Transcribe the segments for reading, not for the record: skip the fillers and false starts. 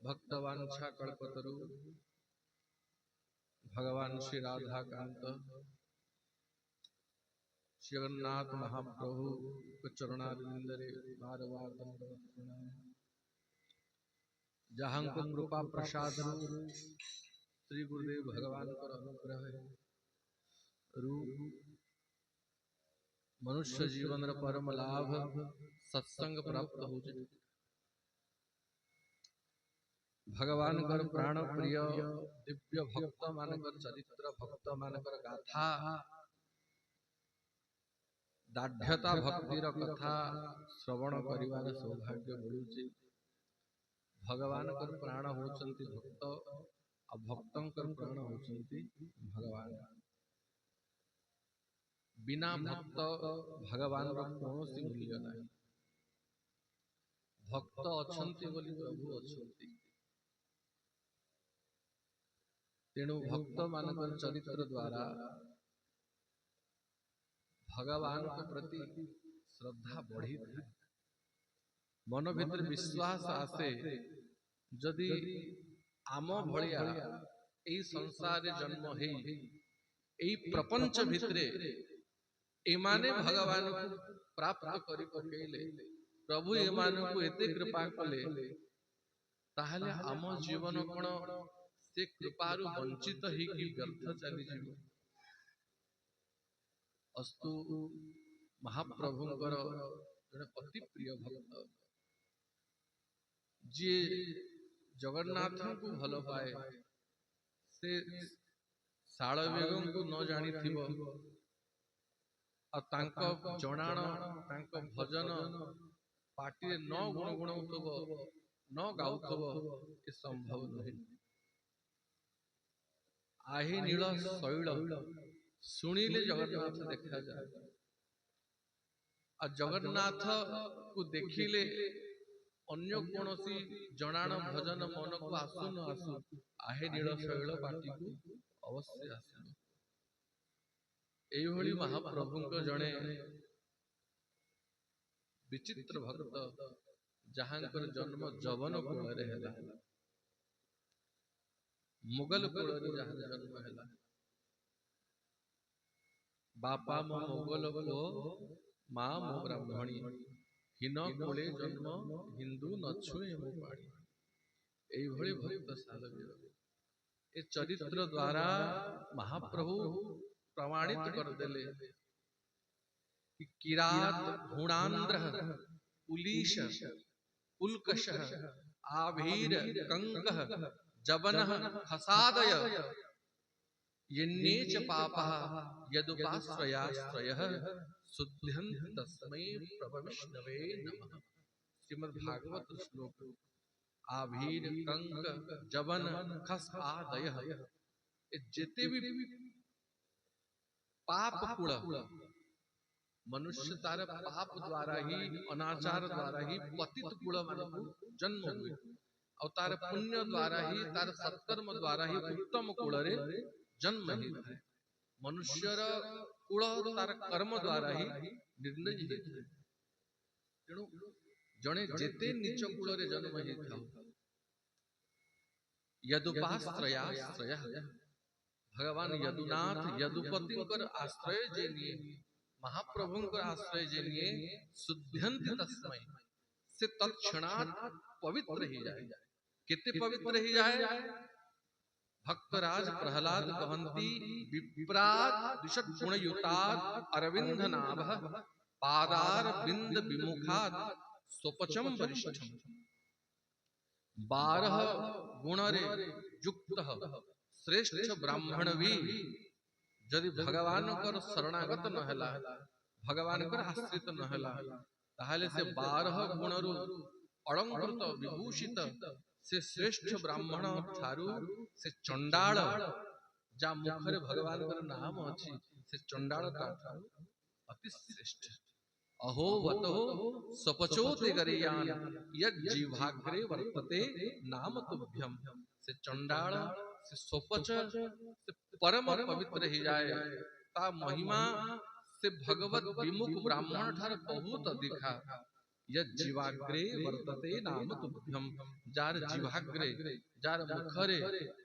भक्तवांछा कल्पतरु भगवान श्री राधा कांत श्री जगन्नाथ महाप्रभु को चरणारविंदरे बार बार दंडवत प्रणाम। जहां को कृपा प्रसाद श्री गुरुदेव भगवान को अनुग्रह रूप मनुष्य जीवन परम लाभ सत्संग प्राप्त हो जाए। भगवान कर प्राण प्रिय दिव्य भक्त मानकर चरित्र भक्त मानकर गाथा दाढ़्यता भक्तिर कथा श्रवण करिवार सौभाग्य मिलुची। भगवान कर प्राण होचंती भक्त और भक्तों कर प्राण होचंती भगवान। बिना भक्त भगवान रो कौनसी मूल्य नहीं। भक्त अछंती बोली प्रभु अछंती। तेणु भक्त मानकर चरित्र द्वारा भगवान के प्रति श्रद्धा बढ़ी था। मन भीतर विश्वास आसे जदि आम भलिया एई संसार जन्म है एई प्रपंच भितरे एमाने भगवान को प्राप्त करि पकेले प्रभु एमान को एते कृपा कले ताहले आम जीवन कोन से कृपारु वंचित ही कि व्यर्थ चली जीव। अस्तु महाप्रभुंकर जने अति प्रिय भक्त जे जगन्नाथ को भल पाए से शालवेगों को न जानी थिबो और जनाण भजन पार्टी न गुणगुणौथब न गाउथब ये संभव नहीं। आही नील शैल सुनिले जगन्नाथ देखा जाए और जगन्नाथ को देखिले अन्य कौनसी जनाण भजन मन को आसु न आसु आहे नील शैल पाटी को अवश्य आसु। एभली महाप्रभु जड़े विचित्र भक्त जहांकर जन्म जवन कुल मुगल कुल जन्म है। बापा मो मुगल को माँ मो ब्राह्मणी हीन कुले जन्म हिंदू नछुए मो पाणी। एभली भक्त शालग्राम ए चरित्र द्वारा महाप्रभु प्रमाणित कर देले कि किरात हुणांध्र पुलीश पुलकश आभीर कंक जबन खसादय यन्नेच पापः यदुपाश्रयाश्रयः शुद्ध्यन्ति तस्मै प्रभविष्णवे नमः। श्रीमद् भागवत श्लोक आभीर कंक जबन खसादय जेते भी पाप कुल मनुष्य तार पाप द्वारा ही अनाचार द्वारा ही पतित कुल मानक जन्म हुए और तार पुण्य द्वारा ही तार सत्कर्म द्वारा ही उत्तम कुल रे जन्म ही थाए। मनुष्यर कुल तार कर्म द्वारा ही निर्णय ही थाए। तेणु जणे जेते नीच कुल रे जन्म ही थाउ यदुपाश्रयाश्रयः भगवान यदुनाथ यदुपतिंकर आश्रय जे लिए महाप्रभुंकर आश्रय जे लिए शुद्ध्यन्ति तस्मै से तत्क्षणात् पवित्र ही जाए। कितने पवित्र ही जाए। भक्तराज प्रहलाद कहंती विप्रात दिशत गुणयुतात् अरविंद नाभः पादार बिंद विमुखात् स्वपचम वरिष्ठम। 12 गुणरे युक्त श्रेष्ठ ब्राह्मण भी जदि भगवान कर शरणागत न हैला भगवान कर आश्रित न हैला ताहले से 12 गुणरु अलंकृत विभूषित से श्रेष्ठ ब्राह्मण थारु से चंडाल जा मुखरे भगवान कर नाम अछि से चंडाल का अति श्रेष्ठ। अहो वतो स्वपचोते गरियान यज् जीवाग्रे वर्तते नाम तुभ्यम। से चंडाल से स्वपच से परम पवित्र ही जाए ता महिमा से भगवत विमुख ब्राह्मण ठार बहुत अधिका यज्जीवाग्रे वर्तते नाम तुभ्यम, जार जीवाग्रे जार मुखरे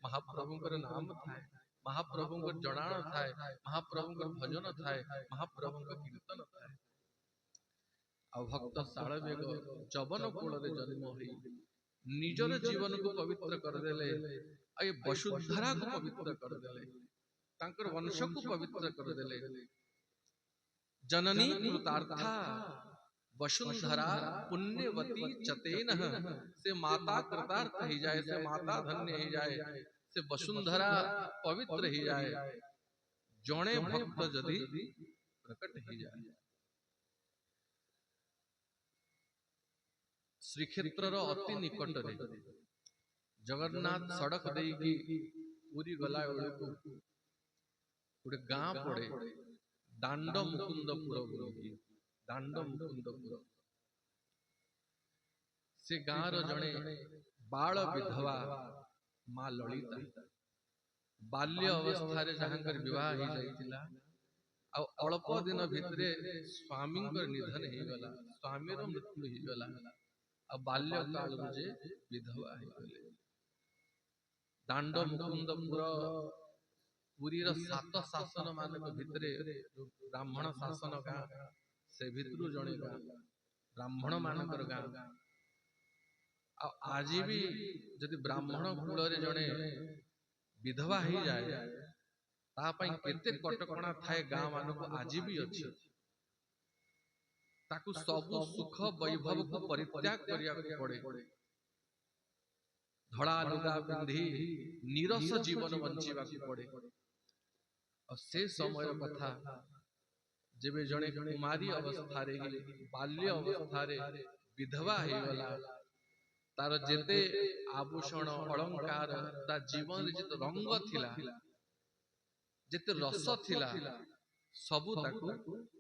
महाप्रभुंकर नाम थाए, महाप्रभुंकर जणाण थाए, महाप्रभुंकर भजन थाए, महाप्रभुंकर कीर्तन थाए। आ भक्त शालवेग जवन कूल जन्म होई निजर जीवन को पवित्र करदेले, आ ये वसुंधरा को पवित्र करदेले, तांकर वंश को पवित्र करदेले। जननी कृतार्था वसुंधरा पुण्यवती चतेन, से माता कृतार्थ ही जाए, से माता धन्य ही जाए, से वसुंधरा पवित्र ही जाए, जणे भक्त जदि प्रकट ही जाए। श्रीक्षेत्र अति निकट रे जगन्नाथ सड़क देकी पूरी गला बेलू गोटे गाँ पड़े दांड मुकुंदपुर बोलिकी, दांड मुकुंदपुर। से गाँव जड़े बाल विधवा माँ ललिता बाल्य अवस्था जहां विवाह हो जाइतिला, आ अल्प दिन भितरे स्वामी निधन हो गला, स्वामी मृत्यु हो गला, आ बाल्य काल जे विधवा हो गले। दांड मुकुंदपुर पुरी सात शासन मान भितरे ब्राह्मण शासन गाँ, से भितरु जड़े गाँ ब्राह्मण मानकर गाँ। आज भी जदि ब्राह्मण कूल जड़े विधवा हो जाए तापाई केते कटकणा थाए गाँ मान को आज भी अच्छी, ताकू सबु सुख वैभव को परित्याग करिया पड़े, धड़ा लुगा पिंधि नीरस जीवन बंचिबा पड़े। और से समय कथा जेबे जड़े कुमारी अवस्था रे बाल्य अवस्था रे विधवा हो गला, तार जेते आभूषण अलंकार ता जीवन रे जेते रंग थिला, जेते रस थिला, सबु ताकू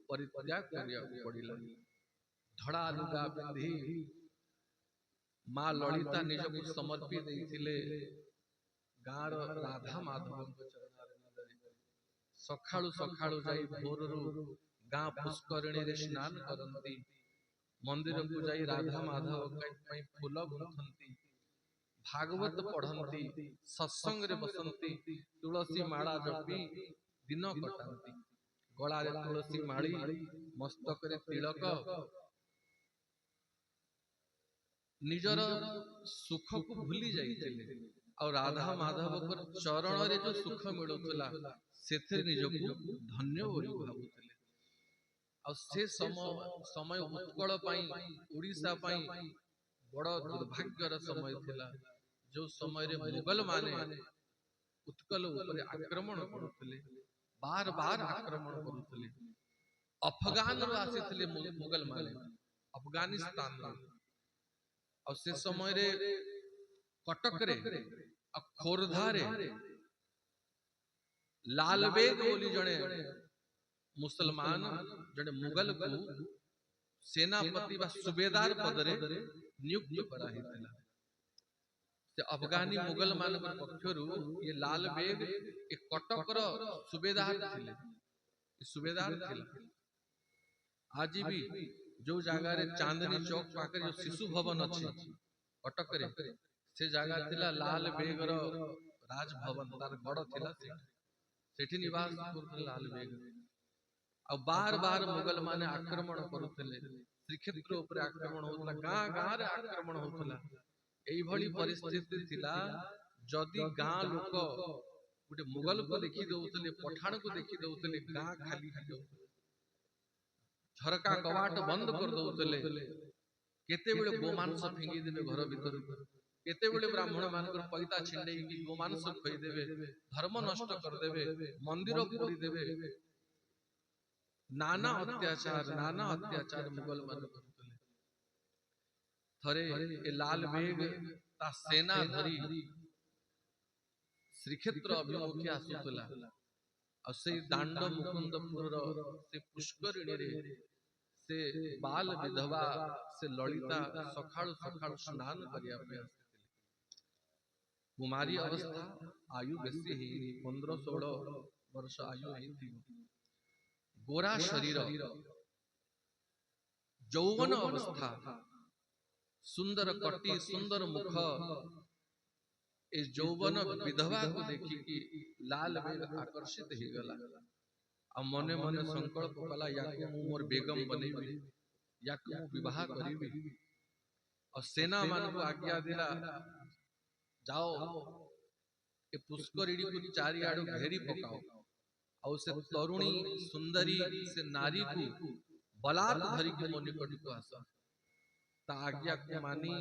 परित्याग करिया पड़िला। धड़ा लुगा पिंधि माँ ललिता निजको समर्पी देइथिले गाँर राधा माधव सखाळु सखाळु जाई भोररू गाँ पुष्करिणी रे स्नान करंती, मंदिर को जाई राधा माधव पई फूल गुंथंती, भागवत पढ़ंती, सत्संग रे बसंती, तुलसी माला जपी दिन कटांती। गला रे तुलसी माली, मस्तक रे तिलक, निजर सुख को भूली जाइतिले, और राधा माधव को चरण रे जो सुख मिलुतला सेथे निजको धन्य बोली भाबुतिले। और से समय उत्कल पाई ओडिशा पाई बड़ दुर्भाग्यर समय थिला, जो समय रे मुगल माने उत्कल ऊपर आक्रमण करुथिले, बार बार आक्रमण करुथिले। अफगान रो आसीथिले मुगल माने, अफगानिस्तान रो। और से समय रे कटक रे आ खोरधा रे लालबेग बोली जड़े मुसलमान जड़े मुगल को सेनापति व सुबेदार पद रे नियुक्त कराहितला। से अफगानी मुगल मान पक्षरु ये लालबेग एक कटक रो सुबेदार थिले, सुबेदार थिला। आज भी जो जगह रे चांदनी चौक पाकर जो शिशु भवन अच्छे कटक रे, से जगह थिला लालबेग रो राज भवन, तार गढ़ थिला सेठी निवास करथले लालबेग। आ बार बार मुगल माने आक्रमण करुथले, श्रीक्षेत्र ऊपर आक्रमण होतला, गाँ गाँ रे आक्रमण होतला। एई भली परिस्थिति थिला, जदि गाँ लोक गोटे मुगल को देखि दउतले, पठाण को देखि दउतले, गाँ खाली हो जाउतले, झरका कवाट बंद कर दउतले। केते बेले गोमांस फिंगी देबे घर भीतर, केते बेले ब्राह्मण मानकर पैता छिंडेई की गोमांस खोई देबे, धर्म नष्ट कर देबे, मंदिर पोड़ी देबे। नाना अत्याचार मुगल मान करथले। थरे ए लालबेग ता सेना धरी श्रीक्षेत्र अभिमुखे आसुतला, और से दांड मुकुंदपुर से पुष्करिणी रे से बाल विधवा से ललिता सखाळु सखाळु स्नान करिया पे कुमारी अवस्था, आयु बेसी ही 15-16 वर्ष आयु ही थी। गोरा शरीर ଯୌବନ ଅବସ୍ଥା, ସୁନ୍ଦର କଟି, ସୁନ୍ଦର ମୁଖ, ଏ ଯୌବନ ବିଧବାକୁ ଦେଖିକି ଲାଲ ବେଗ ଆକର୍ଷିତ ହେଇଗଲା ଆଉ ମନେ ମନେ ସଂକଳ୍ପ କଲା, ୟାକୁ ମୁଁ ମୋର ବେଗମ ବନେଇବି, ୟାକୁ ମୁଁ ବିବାହ କରିବି। ଆଉ ସେନା ମାନଙ୍କୁ ଆଜ୍ଞା ଦେଲା, ଯାଅ ଏ ପୁଷ୍କରିଣୀକୁ ଚାରିଆଡୁ ଘେରି ପକାଅ ଆଉ ସେ ତରୁଣୀ ସୁନ୍ଦରୀ ସେ ନାରୀକୁ ବଲାତ୍ ଧରିକି ମୋ ନିକଟକୁ ଆସ। ତା ଆଜ୍ଞାକୁ ମାନି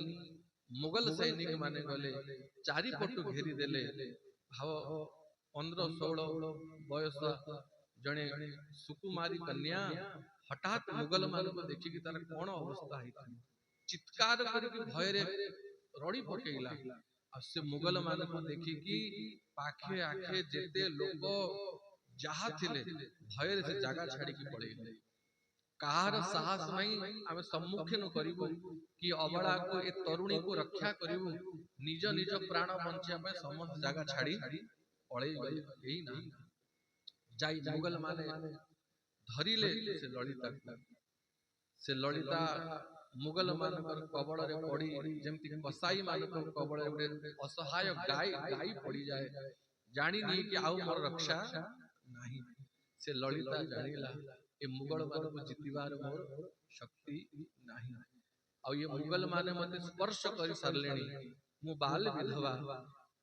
ମୁଗଲ ସୈନିକ ମାନେ ଗଲେ, ଚାରିପଟୁ ଘେରି ଦେଲେ। ଭାବ 15-16 ବୟସ ଜଣେ ସୁକୁମାରୀ କନ୍ୟା ହଠାତ୍ ମୁଗଲ ମାନଙ୍କୁ ଦେଖିକି ତାର କଣ ଅବସ୍ଥା ହେଇଥିଲା, ଚିତ୍କାର କରିକି ଭୟରେ ରଡି ପକେଇଲା। ଆଉ ସେ ମୁଗଲ ମାନଙ୍କୁ ଦେଖିକି ପାଖେ ଆଖେ ଯେତେ ଲୋକ ଯାହା ଥିଲେ ଭୟରେ ସେ ଜାଗା ଛାଡିକି ପଳେଇଲେ। କାହାର ସାହସ ନାହିଁ ଆମେ ସମ୍ମୁଖୀନ କରିବୁ କି ଅବଳାକୁ ଏ ତରୁଣୀକୁ ରକ୍ଷା କରିବୁ। ନିଜ ନିଜ ପ୍ରାଣ ବଞ୍ଚିବା ପାଇଁ ସମସ୍ତ ଜାଗା ଛାଡି ପଳେଇ ଗଲେ। ଏଇ ନା ଯାଇ ମୁଗଲ ମାନେ ଧରିଲେ ସେ ଲଳିତାକୁ। ସେ ଲଳିତା ମୁଗଲ ମାନଙ୍କର କବଳରେ ପଡି ଯେମିତି କସାଇ ମାନଙ୍କ କବଳରେ ଗୋଟେ ଅସହାୟ ଗାଈ ପଡିଯାଏ, ଜାଣିନି କି ଆଉ ମୋର ରକ୍ଷା ନାହିଁ। ସେ ଲଳିତା ଜାଣିଲା ଏ ମୁଗଳ ମାନଙ୍କୁ ଜିତିବାର ମୋର ଶକ୍ତି ନାହିଁ ଆଉ ଏ ମୁଗଲ ମାନେ ମତେ ସ୍ପର୍ଶ କରି ସାରିଲେଣି। ମୁଁ ବାଲ ବିଧବା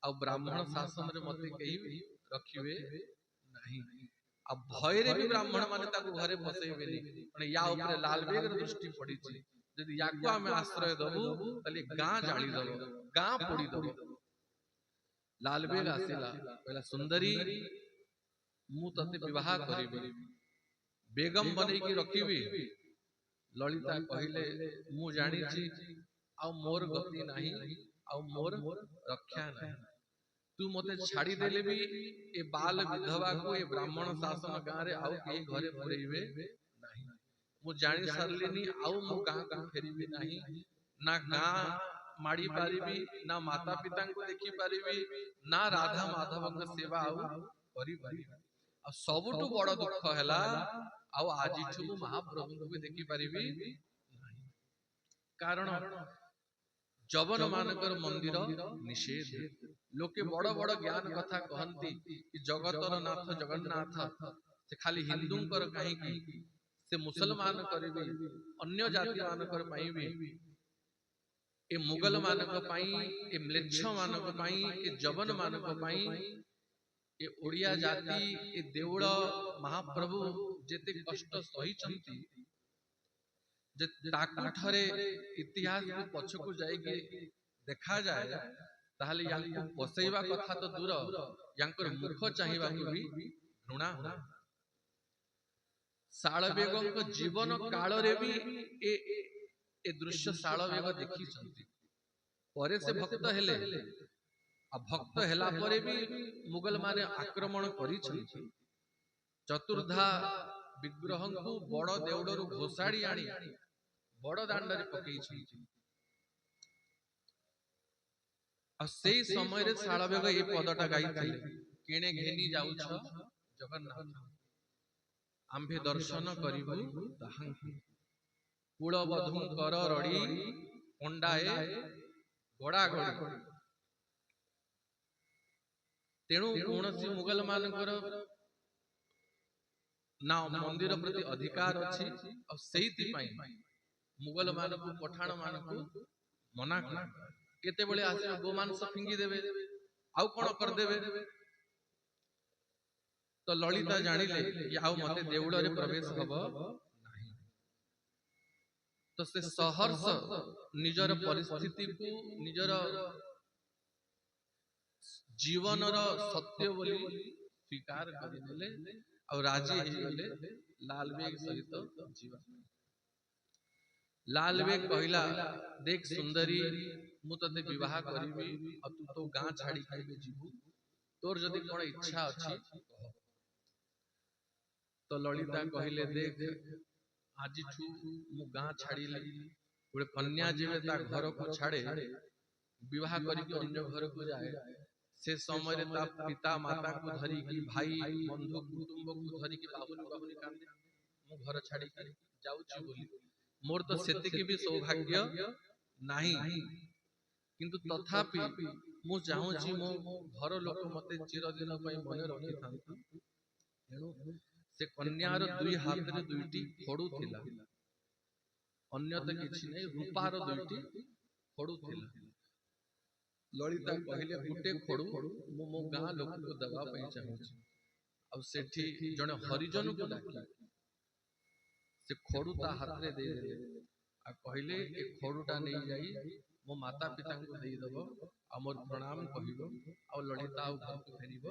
ଆଉ ବ୍ରାହ୍ମଣ ଶାସନରେ ମତେ କେହି ରଖିବେ ନାହିଁ। ଆଉ ଭୟରେ ବି ବ୍ରାହ୍ମଣ ମାନେ ତାକୁ ଘରେ ପସେଇବେନି, ୟା ଉପରେ ଲାଲବେଗର ଦୃଷ୍ଟି ପଡିଛି। ଯଦି ୟାକୁ ଆମେ ଆଶ୍ରୟ ଦବୁ ତାହେଲେ ଗାଁ ଜାଳିଦବ, ଗାଁ ପୋଡିଦବ। ଲାଲବେଗ ଆସିଲା, କହିଲା ସୁନ୍ଦରୀ ମୁଁ ତତେ ବିବାହ କରିବି, ବେଗମ ବନେଇକି ରଖିବି। ଲଳିତା କହିଲେ ମୁଁ ଜାଣିଛି ଆଉ ମୋର ଗତି ନାହିଁ ଆଉ ମୋର ରକ୍ଷା ନାହିଁ। ତୁ ମତେ ଛାଡିଦେଲେ ବି ଏ ବାଲ ବିଧବାକୁ ଏ ବ୍ରାହ୍ମଣ ଶାସନ ଗାଁରେ ଆଉ କେହି ଘରେ ପୁରେଇବେ ନାହିଁ। ମୁଁ ଜାଣି ସାରିଲିନି ଆଉ ମୁଁ ଗାଁକୁ ଫେରିବି ନାହିଁ। ନା ଗାଁ ମାଡି ପାରିବି, ନା ମାତା ପିତାଙ୍କୁ ଦେଖି ପାରିବି, ନା ରାଧା ମାଧବଙ୍କ ସେବା ଆଉ କରିପାରିବି। ଆଉ ସବୁଠୁ ବଡ ଦୁଃଖ ହେଲା ଆଉ ଆଜିଠୁ ମୁଁ ମହାପ୍ରଭୁଙ୍କୁ ବି ଦେଖିପାରିବି ନାହିଁ। କାରଣ ଯବନ ମାନଙ୍କର ମନ୍ଦିର ନିଷେଧ। ଲୋକେ ବଡ ବଡ ଜ୍ଞାନ କଥା କହନ୍ତି କି ଜଗତର ନାଥ ଜଗନ୍ନାଥ ସେ ଖାଲି ହିନ୍ଦୁଙ୍କର କାହିଁକି, ସେ ମୁସଲମାନ କରିବି, ଅନ୍ୟ ଜାତି ମାନଙ୍କର ପାଇଁ ବି, ଏ ମୁଗଲ ମାନଙ୍କ ପାଇଁ, ଏ ମ୍ଲେଚ୍ଛ ମାନଙ୍କ ପାଇଁ, ଏ ଯବନ ମାନଙ୍କ ପାଇଁ ଏ ଓଡିଆ ଜାତି, ଏ ଦେଉଳ ମହାପ୍ରଭୁ ଯେତେ କଷ୍ଟ ସହିଛନ୍ତି, ଯେ ତାକୁ ଥରେ ଇତିହାସକୁ ପଛକୁ ଯାଇକି ଦେଖାଯାଏ ତାହେଲେ ୟାଙ୍କୁ ବସେଇବା କଥା ତ ଦୂର, ୟାଙ୍କର ମୁଖ ଚାହିଁବାକୁ ବି ଘୃଣା ହୁଏ। ଶାଳବେଗଙ୍କ ଜୀବନ କାଳରେ ବି ଏ ଦୃଶ୍ୟ ଶାଳବେଗ ଦେଖିଛନ୍ତି। ପରେ ସେ ଭକ୍ତ ହେଲେ, ଆଉ ଭକ୍ତ ହେଲା ପରେ ବି ମୁଗଲ ମାନେ ଆକ୍ରମଣ କରିଛନ୍ତି। ଚତୁର୍ଦ୍ଧା ବିଗ୍ରହଙ୍କୁ ବଡ ଦେଉଳରୁ ଘୋଷାଡ଼ି ଆଣି ବଡ ଦାଣ୍ଡରେ ପକେଇଛନ୍ତି। ଆଉ ସେଇ ସମୟରେ ଶାଳବେଗ ଏଇ ପଦଟା ଗାଇଥିଲେ, କିଣେ ଘେନି ଯାଉଛ ଜଗନ୍ନାଥ, ଆମ୍ଭେ ଦର୍ଶନ କରିବୁ ତାହାଙ୍କୁ। କୁଳବଧୂଙ୍କର ରଡି ପଣ୍ଡାଏ ଗଡାଗଡି। ତେଣୁ କୌଣସି ମୁଗଲ ମାନଙ୍କର ନା ମନ୍ଦିର ପ୍ରତି ଅଧିକାର ଅଛି, ଆଉ ସେଇଥିପାଇଁ ମୁଗଲ ମାନଙ୍କୁ ପଠାଣ ମାନଙ୍କୁ ମନା କଲେ। କେତେବେଳେ ଆସିବେ ଗୋମାଂସ ଫିଙ୍ଗି ଦେବେ, ଆଉ କଣ କରିଦେବେ। ତ ଲଳିତା ଜାଣିଲେ କି ଆଉ ମତେ ଦେଉଳରେ ପ୍ରବେଶ ହବ ନାହିଁ। ତ ସେ ସହର୍ଷ ନିଜର ପରିସ୍ଥିତିକୁ ନିଜର ଜୀବନର ସତ୍ୟ ବୋଲି ସ୍ୱୀକାର କରିନେଲେ ଆଉ ରାଜି ହେଇଗଲେ ଲାଲବେଗ ସହିତ ଯିବା। ଲାଲବେଗ କହିଲା, ଦେଖ ସୁନ୍ଦରୀ ମୁଁ ତତେ ବିବାହ କରିବି ଆଉ ତୁ ତୋ ଗାଁ ଛାଡି କେବେ ଯିବୁ, ତୋର ଯଦି କଣ ଇଚ୍ଛା ଅଛି କହ। ତ ଲଳିତା କହିଲେ, ଦେଖ ଆଜିଠୁ ମୁଁ ଗାଁ ଛାଡିଲି, ଗୋଟେ କନ୍ୟା ଯେବେ ତା ଘରକୁ ଛାଡେ, ବିବାହ କରିକି ଅନ୍ୟ ଘରକୁ ଯାଏ, ସେ ସମୟରେ ତା ପିତା ମାତାକୁ ଧରିକି, ଭାଇ ବନ୍ଧୁ କୁଟୁମ୍ବକୁ ଧରିକି ବାହୁନି ବାହୁନି କାନ୍ଦେ, ମୁଁ ଘର ଛାଡିକି ଯାଉଛି ବୋଲି। मोर तो सेतिकी भी सौभाग्य नाही, किंतु तथापि मु चाहूची मो घर लोक मते चिरदिन पई मने रखि थांतु। एणु से कन्यार दुई हाथ रे दुईटी खड़ू थिला, अन्य तो किछि नै, रूपार दुईटी खड़ू थिला। ललिता कहले गुटे खड़ू मु मो गां लोक को दबा पई चाहूची। अब सेठी जने हरिजन को डाकी से खड़ू ता हाथ रे दे देले आ कहले ए खड़ूटा नै जाई मो माता पिता को देई दबो आ मोर प्रणाम कहिबो आ ललिता आ घर को फेरिबो।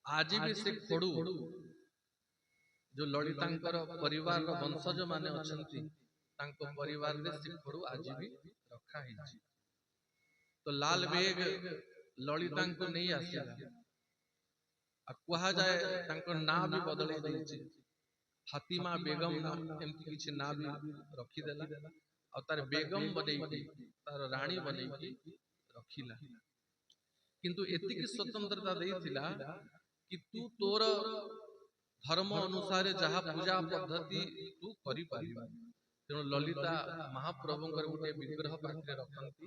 आज भी से खड़ू जो ललितांकर परिवार रो वंशज माने अछंती तांको परिवार रे से खड़ू आज भी रखा हिची। तो लाल बेग ललितांको नहीं आसीला आ कुहा जाए तांको ना भी बदलै दैछि, फातिमा बेगम एमती किछि ना भी रखी देला आ तार बेगम बनेकी तार रानी बनेकी रखिला। किंतु एतिकी स्वतंत्रता देइथिला कि तू तोर धर्म अनुसार जहा पूजा पद्धति तू करि पारिबा। तेणु ललिता महाप्रभुंकर गोटे विग्रह पाखरे रखंती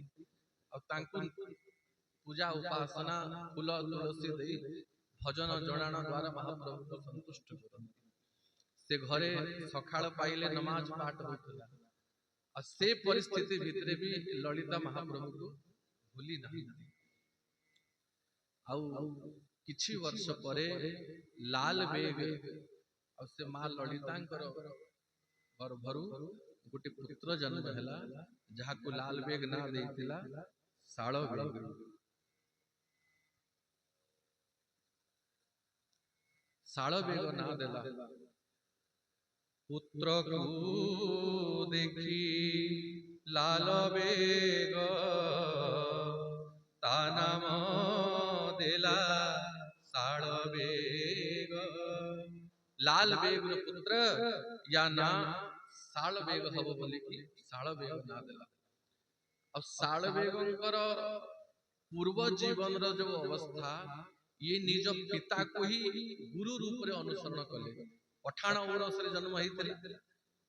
आ तांको पूजा उपासना फूल तुलसी दे भजन जणाण द्वारा महाप्रभु को संतुष्ट करंती। से घरे सखाळ पाइले नमाज पाठ होतला आ से परिस्थिति भितरे भी ललिता महाप्रभु को भूली नाही। आउ किछि वर्ष परे लाल बेग आ से मां ललितांकर गर्भरु गोटे पुत्र जन्म हैला जहा को लाल बेग ना देइतिला साळ बेग। साळ बेग ना देला। पुत्र को देखी लाल बेग ता नाम देला साळ बेग। लाल बेग रो पुत्र या ना साळ बेग हबो बोली कि साळ बेग ना देला। अब साळ बेगंकर पूर्व जीवन रो जो अवस्था ये निज पिता को ही गुरु रूप रे अनुसरण कले। पठाण ओरस रे जन्म होइतले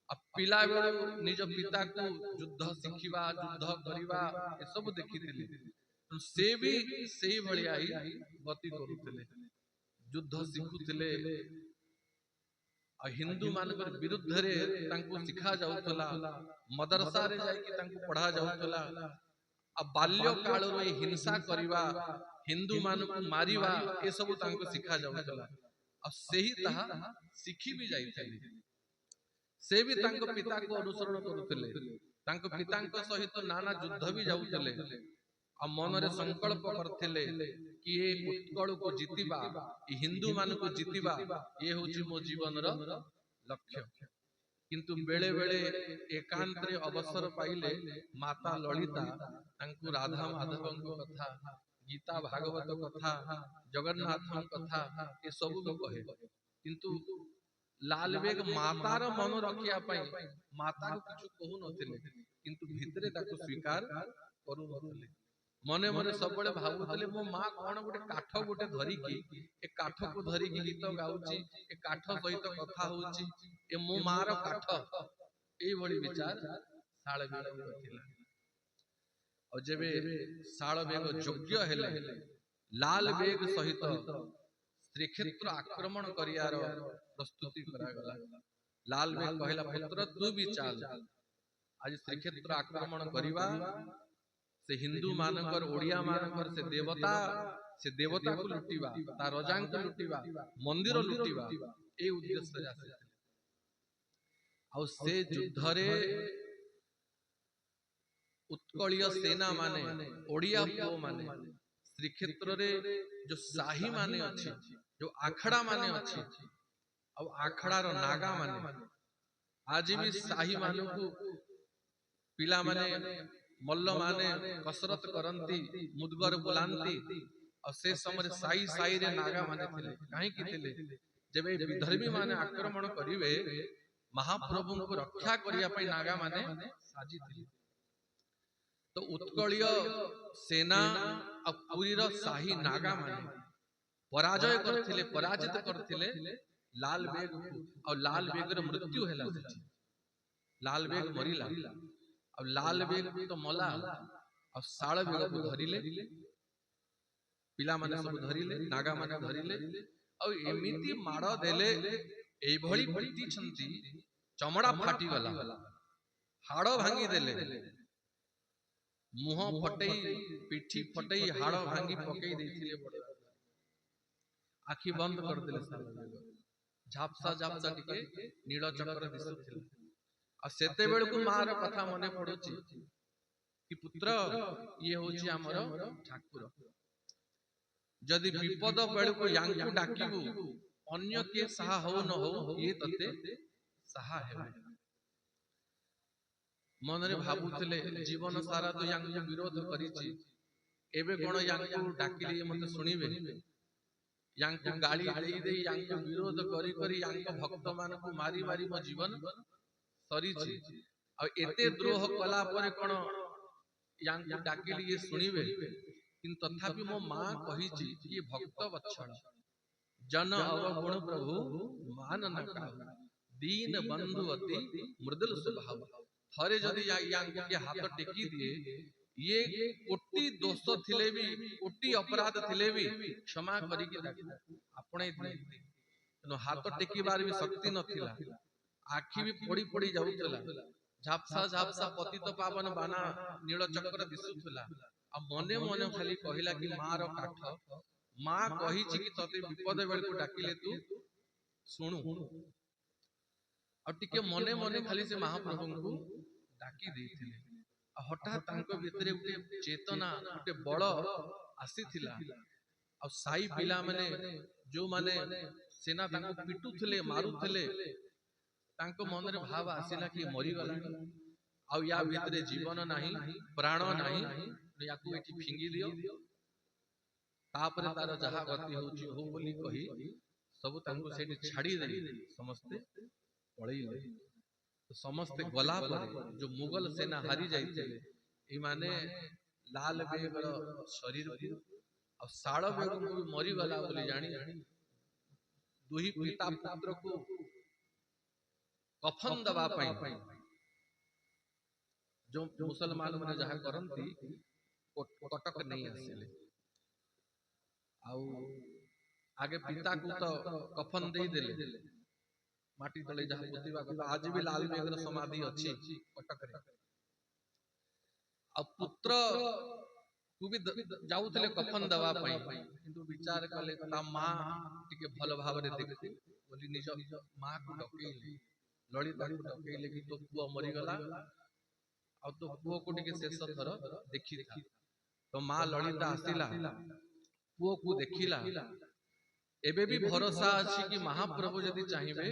आ पिला बेलु निज पिता को युद्ध शिखिबा युद्ध करिबा ए सब देखिथिले। से भी सेही भलिया ही गति करूथिले, युद्ध शिखुथिले आ हिंदू मानकर विरुद्ध रे तांको सिखा जाउतला, मदरसा रे जाई कि तांको पढ़ा जाउतला आ बाल्य काल रो हिंसा करिबा हिंदू मान को मारिबा ए सब तांको सिखा जाउतला आ सेही ताहा सिखी भी जाइथिले। से भी तांको पिता को अनुसरण करूथिले, तांको पितांको सहित नाना युद्ध भी जाउथिले आ मन रे संकल्प करथिले कि ए उत्कल को जीतिबा ए हिंदू मान को जीतिबा ए होची मो जीवन रो लक्ष्य। किंतु बेले बेले एकांत रे अवसर पाइले माता ललिता तांको राधा माधवन को कथा, गीता भागवत कथा, जगन्नाथ कथा ए सब भी कहे। किंतु लाल बेग मातार मन रखिया पई माता को किछु कहू नथिले, किंतु भितरे ताको स्वीकार करू नथिले। मने मने सब बळे भाबुतले मो मां कोन गोटे काठ गोटे धरी कि ए काठ को धरी कि गीत गाउची, ए काठ सहित कथा होउची, ए मो मां रो काठ एई भली विचार साळ बेग थिला। और जेबे साळ बेग योग्य हेले लाल बेग सहित श्रीक्षेत्र आक्रमण करियार प्रस्तुति करा गला। लाल बेग कहला पुत्र तू भी चाल आज श्रीक्षेत्र आक्रमण करिबा, से हिंदू मानकर ओडिया मानकर से देवता को लुटिबा, ता रजा को लुटिबा, मंदिर लुटिबा ए उद्देश्य रे आसे। आ से युद्ध रे उत्कलीय सेना माने ओडिया पो माने श्रीक्षेत्र रे जो शाही माने अछि, जो आखड़ा माने अछि, अब आखड़ा रो नागा माने आज भी शाही मानु को पिला माने मल्ल माने कसरत करंती, मुदगर बुलांती और से समय साई साई रे नागा माने थिले। काहे कि थिले जेबे विधर्मी माने आक्रमण करिवे महाप्रभु को रक्षा करिया पई नागा माने साजी थिले। तो उत्कलीय सेना और पुरी रो शाही नागा माने पराजय करथिले, पराजित करथिले लाल बेग और लाल बेगर मृत्यु है लाल बेग मरिला अब लाल बेग तो मला और शाल बेग को धरिले पिला माने सब धरिले नागा माने धरिले और एमिति माड़ देले एई भली पिटी छंती चमड़ा फाटी गला हाड़ भांगी देले मुह फटई पिठी फटई हाड़ भांगी पकई देथिले बड़ आखि बंद कर देले झापसा झापसा टिके नील चक्र दिसुथिला आ सेते बेल को मार कथा मने पडुची कि पुत्र ये होची हमर ठाकुर जदि विपद बेल को यांकु डाकिबु अन्य के सहा हो न हो ये तते सहा हेबे मनरे भाबुथिले जीवन सारा तो यांकु विरोध करिची एबे कोन यांकु डाकिले मते सुनिबे यांकु गाली देई देई यांकु विरोध करी करी यांक भक्त मान को मारी मारी मो जीवन सरीची आ एते द्रोह कला परे कोन यांकु डाकिली ये सुनिबे किंतु तथापि मो मां कहिची कि भक्त वत्सल जन अवगुण प्रभु मान न काहु दीन बंधु अति मृदुल स्वभाव थरे जदि यांकु के हाथ टेकी दिए ये कोटि दोष थिले भी कोटि अपराध थिले भी क्षमा करी के आपणे दिए हाथ टेकीबार भी शक्ति नथिला आखि भी पड़ी पड़ी जाउतला झापसा झापसा पतित पावन बाना नील चक्र दिसुथला आ मने मने खाली कहिला कि मार काठ मां कहिछि कि तते विपद बेल को डाकिले तू सुनु आ टिके मने मने खाली से महाप्रभु को डाकी देथिले हठात तांको भितरे उठे चेतना उठे बड़ आसीथिला आ साई पिला माने जो माने सेना तांको पिटुथिले मारुथिले तांको मन रे भाव आसिला कि मरि गला आ या भितरे जीवन नाही प्राण नाही याकू एठी फिंगी दियो तापरे तार जहा गति होची हो बोली कही सब तांको सेठी छाड़ी दे समस्ते पळैले तो समस्ते गला पर जो मुगल सेना हारी जाइते ए माने लाल बेगर शरीर को और साळ बेग को मरी गला बोली जानी दुही पिता पुत्र को कफन दबा पाई जो मुसलमान माने जहा करंती कटक नहीं आसिले आउ आगे पिता को तो कफन दे देले माटी तले जहा पोतीबा कथा आज भी लाल बेगर समाधि अछि कटक रे आ पुत्र को भी जाउथले कफन दबा पाई किंतु विचार कले ता मां टिके भल भाव रे देखते बोली निज मां को डकेले ललिता को डकेले कि तो पुओ मरि गला आ तो पुओ को टिके शेष थर देखि था तो मां ललिता आसिला पुओ को देखिला एबे भी भरोसा अछि कि महाप्रभु यदि चाहिबे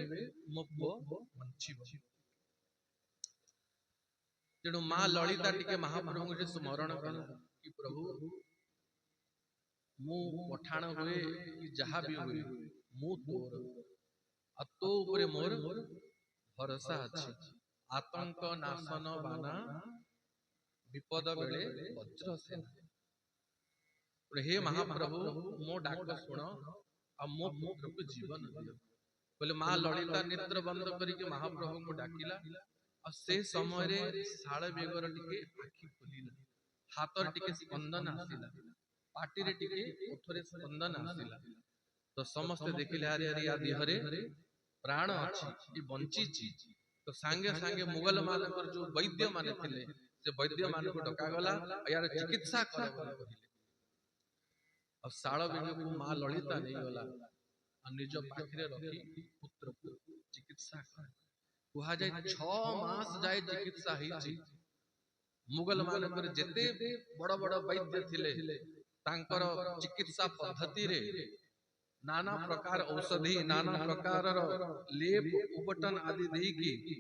मो पुओ बंचिबो तेणु मां ललिता टिके महाप्रभु के स्मरण कला कि प्रभु मु पठाण हुए कि जहा भी हुए मु तोर आ तो ऊपर मोर भरोसा अछि आतंक नाशन बाना विपद बेले वज्र सेना हे महाप्रभु मो डाक सुनो आ मो पुत्र को जीवन दियो बोले मां ललिता नेत्र बंद करके महाप्रभु को डाकिला और से समय रे साळ बेगर टिके आखि खोलिला हाथ टिके स्पंदन आसिला पाटी रे टिके ओठरे स्पंदन आसिला तो समस्त देखिले अरे अरे या देहरे प्राण अछि ई बंची छी तो सांगे सांगे मुगल मानकर जो वैद्य माने थिले से वैद्य मान को डका गला यार चिकित्सा करे कहले और साळ बेग को मां ललिता नहीं गला और निज पाखरे रखी पुत्र को चिकित्सा करे कुहा जाय 6 मास जाय चिकित्सा हिची मुगल मानकर जेते बड़ बड़ वैद्य थिले तांकर चिकित्सा पद्धति रे नाना प्रकार औषधि नाना प्रकार लेप उपटन आदि देई की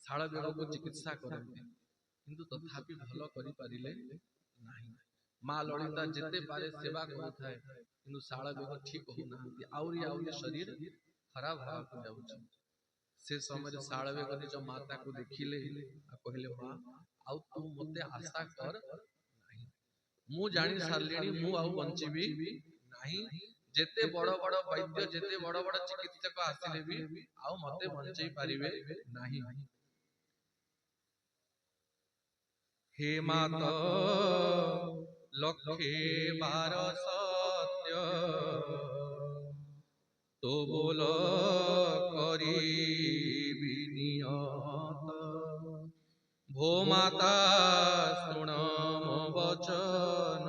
साळ बेग को चिकित्सा करते किंतु तथापि भलो करि पारिले नाही मां ललिता जेते पारे सेवा करथाय किंतु साळ बेग ठीक हो नांती आउरी आउरी शरीर खराब हो जाउछ से समय रे साळ बेग निज माता को देखिले आ कहले मां आउ तू मते आशा कर नाही मु जानि सारलेनी मु आउ बंचीबी नाही जेते बड़ बड़ वैद्य जेते बड़ बड़ चिकित्सक आसिले भी आउ मते बंचई पारिबे नाही। हे मात लक्षे 12 सत्य तो बोल करी विनियत भो माता सुण मो वचन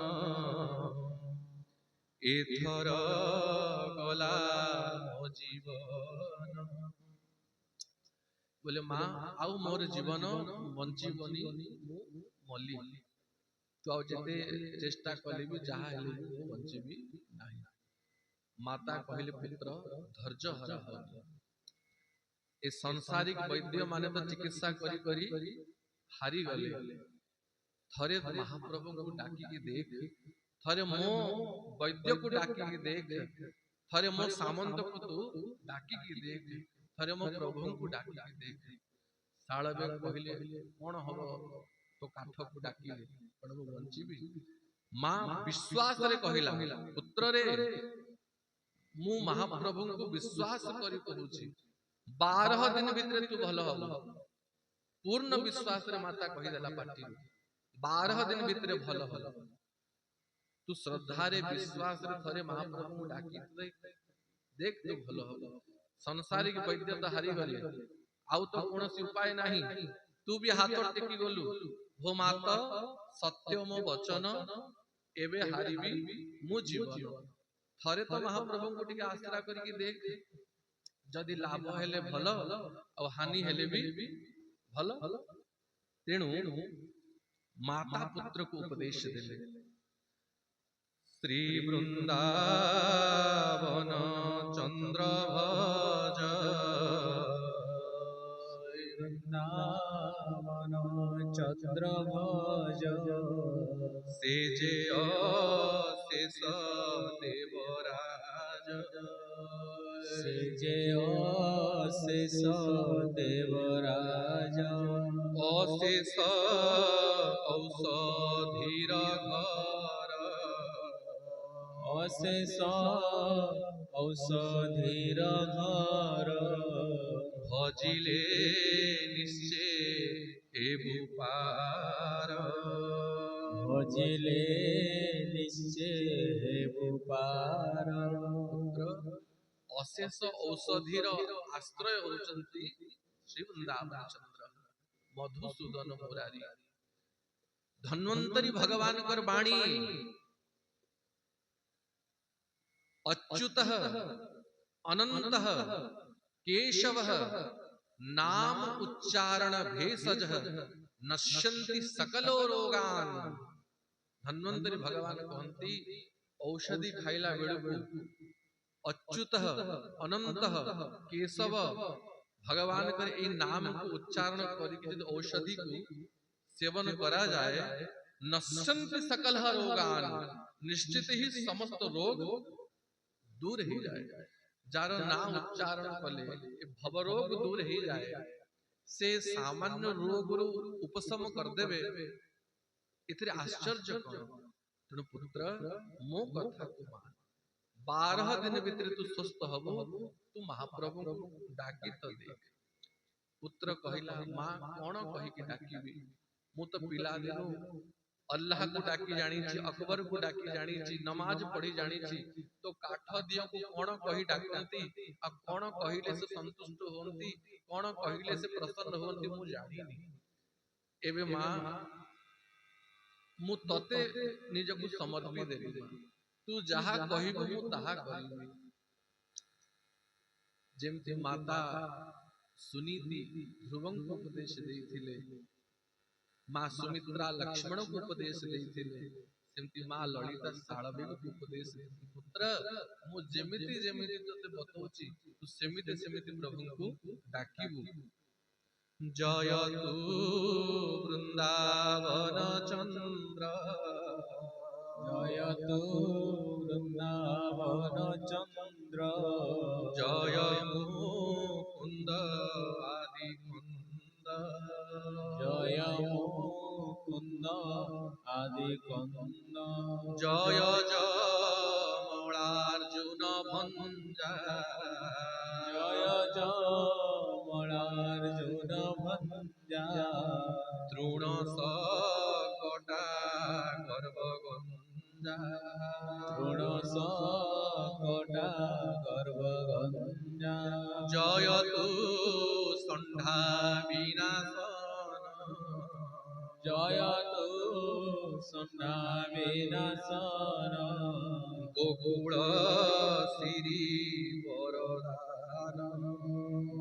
एथर गला मो जीवन। बोले माँ आउ मोर जीवन बंचीबनी मली तू आउ जेते चेष्टा कले भी जहा हेले भी बंचीबी नाही। माता कहले पुत्र धैर्य हरा हो ए सांसारिक वैद्य माने तो चिकित्सा करी करी हारी गले। थरे महाप्रभु को डाकी के देख थरे मो वैद्य को डाकी के देख थरे मो सामंत को तू डाकी के देख थरे मो प्रभु को डाकी के देख। साळबे कहले कोन हबो तो काठ को डाकिले पण मो बंचीबी। मां विश्वास रे कहिला पुत्र रे मु महाप्रभु को विश्वास करी कहूची 12 दिन भीतर तू भल हबो। पूर्ण विश्वास रे माता कहि देला पाटी 12 दिन भीतर भल हबो। तू श्रद्धा रे विश्वास रे थरे महाप्रभु को डाकी देख तू भल हबो। संसारिक वैद्य तो हारी गले आउ तो कोनोसी उपाय नाही। तू भी हाथ टेकी गलु हो मात सत्य मो वचन एबे हारिबी मु जीवन। थरे तो महाप्रभु को टिके आश्रा करके देख जदि लाभ हेले भल और हानि हेले भी भल। तेणु माता पुत्र को उपदेश देले। श्री वृंदावन चंद्र भज वृंदावन चंद्र भज से जे अशेष देवराज से जे अशेष देवराज अशेष औषधीर घर अशेष औषधीर घर भजिले निश्चय हेबु पार भजिले निश्चय हेबु पार। अशेष औषधीर आश्रय होचंती श्री वृंदावन चंद्र मधुसूदन मुरारी। धन्वंतरी भगवान कर वाणी अच्युतः अनंतः केशवः नाम उच्चारण भेषजः नश्यन्ति सकलो रोगान। धन्वंतरी भगवान कहती औषधि खाइला बेलू अच्युतः अनंतः केशव भगवान कर ए नाम को उच्चारण करके यदि औषधि को सेवन करा जाए नश्यन्ति सकल रोगान निश्चित ही समस्त रोग दूर ही जाए। जार नाम उच्चारण कले भवरोग दूर ही जाए से सामान्य रोग उपशम कर देवे इतने आश्चर्य कौन। तेणु पुत्र मो कथा को मान 12 दिन भीतर तू स्वस्थ हबो तू महाप्रभु को डाकी तो देख। पुत्र कहिला मां कोन कहि के डाकीबी मु तो पिला दिनो अल्लाह को डाकी जानी छी अकबर को डाकी जानी छी नमाज पढ़ी जानी छी तो काठ दियो को कोन कहि डाकंती आ कोन कहिले से संतुष्ट होंती कोन कहिले से प्रसन्न होंती मु जानी नी। एबे मां मु तते निज को समर्पी देबी तू जहा कहिबो मु ताहा करिबी। जेमति माता सुनीति ध्रुवं को उपदेश देथिले मां सुमित्रा लक्ष्मण को उपदेश देथिले सेमति मां ललिता साळबे को उपदेश देथि। पुत्र मु जेमिति जेमिति तते बतौची तू सेमिति सेमिति प्रभु को डाकीबू। जय तू वृंदावन चंद्र जय तू वृंदावन चंद्र जय मुकुंद आदि कुंद जय मुकुंद आदि कुंद जय जमलार्जुन ଭଞ୍ଜା ତୃଣ ସକଟା ଗର୍ଭଗଞ୍ଜା ଜୟତୁ ଷଣ୍ଢା ବିନାଶନ ଜୟତୁ ଷଣ୍ଢା ବିନାଶନ ଗୋକୁଳ ଶ୍ରୀ ବରଦାନ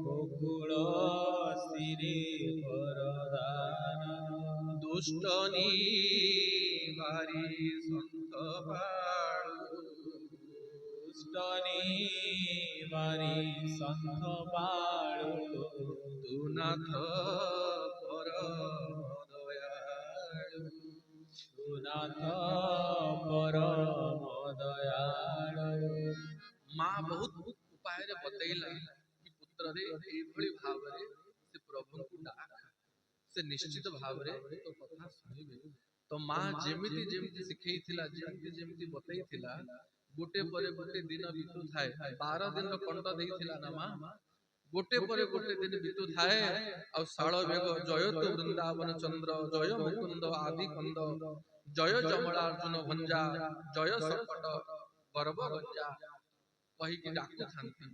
ଗୋକୁଳ ଶ୍ରୀ ବରଦାନ ଦୁଷ୍ଟ ନିବାରି ସନ୍ଥ ବାଳୁ ଦୁଷ୍ଟ ନିବାରି ସନ୍ଥ ବାଳୁ ତୁ ନାଥ ପରମ ଦୟାଳୁ ସୁନାଥ ପରମ ଦୟାଳୁ ମା ବହୁତ ଉପାୟରେ ବତେଇଲା କି ପୁତ୍ରରେ ଏଇଭଳି ଭାବରେ ସେ ପ୍ରଭୁଙ୍କୁ ଡାକ, ସେ ନିଶ୍ଚିତ ଭାବରେ ତୋ କଥା ଶୁଣିବେ। ତ ମା ଯେମିତି ଯେମିତି ଶିଖେଇଥିଲା, ଯେମିତି ଯେମିତି ବତେଇଥିଲା, ଗୋଟେ ପରେ ଗୋଟେ ଦିନ ବିତୁଥାଏ। 12 ଦିନର କଣ୍ଟ ଦେଇଥିଲା ନା ମା, ଗୋଟେ ପରେ ଗୋଟେ ଦିନ ବିତୁଥାଏ। ଆଉ ଶାଳ ବେଗ ଜୟ ତୁ ବୃନ୍ଦାବନ ଚନ୍ଦ୍ର, ଜୟ ମୁକୁନ୍ଦ ଆଦି କନ୍ଦ, ଜୟ ଜମଳାର୍ଜୁନ ଭଞ୍ଜା, ଜୟ ସକଟ ଗର୍ବ ଗଞ୍ଜା କହିକି ଡାକୁଥାନ୍ତି।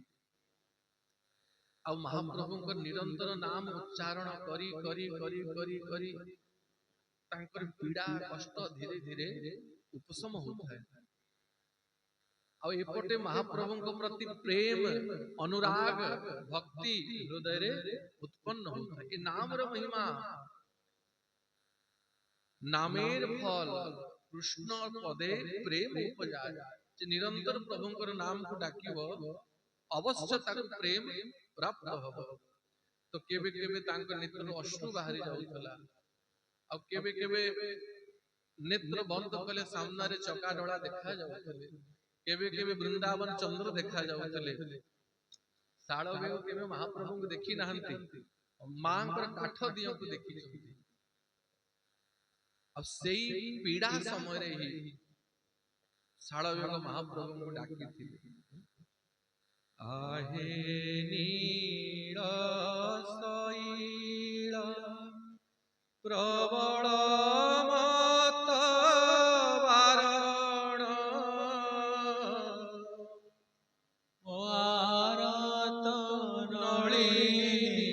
ଆଉ ମହାପ୍ରଭୁଙ୍କ ନିରନ୍ତର ନାମ ଉଚ୍ଚାରଣ କରି କରି କରି କରି କରି ତାଙ୍କର ପୀଡା କଷ୍ଟ ଧୀରେ ଧୀରେ ଉପଶମ ହଉଥାଏ। ଆଉ ଏପଟେ ମହାପ୍ରଭୁଙ୍କ ପ୍ରତି ପ୍ରେମ ଅନୁରାଗ ଭକ୍ତି ହୃଦୟରେ ଉତ୍ପନ୍ନ ହଉଥାଏ। ଏ ନାମର ମହିମା, নামের ফল কৃষ্ণ পদে প্রেম উপজায়। যে নিরন্তর প্রভুଙ୍କର ନାମକୁ ଡାକିବ ଅବଶ୍ୟ ତାକୁ ପ୍ରେମ ପ୍ରାପ୍ତ ହବ। ତ କେବେ କେବେ ତାଙ୍କ ନେତ୍ରରୁ ଅଶ୍ରୁ ବାହାରି ଯାଉଥିଲା, ଆଉ କେବେ କେବେ ନେତ୍ର ବନ୍ଦ କଲେ ସାମ୍ନାରେ ଚକାଡୋଳା ଦେଖା ଯାଉଥିଲେ, କେବେ କେବେ ବୃନ୍ଦାବନ ଚନ୍ଦ୍ର ଦେଖା ଯାଉଥିଲେ। ଶାଳ ବେଗ କେବେ ମହାପ୍ରଭୁଙ୍କୁ ଦେଖି ନାହାନ୍ତି, ମାଙ୍କର କାଠ ଦିଅଙ୍କୁ ଦେଖିଛନ୍ତି। ଆଉ ସେଇ ପୀଡା ସମୟରେ ହିଁ ଶାଳବେଗ ମହାପ୍ରଭୁଙ୍କୁ ଡାକିଥିଲେ। आहे नीଳ ଶୈଳ ପ୍ରବଳ ମତ ବାରଣ ଆରତ ନଳିନୀ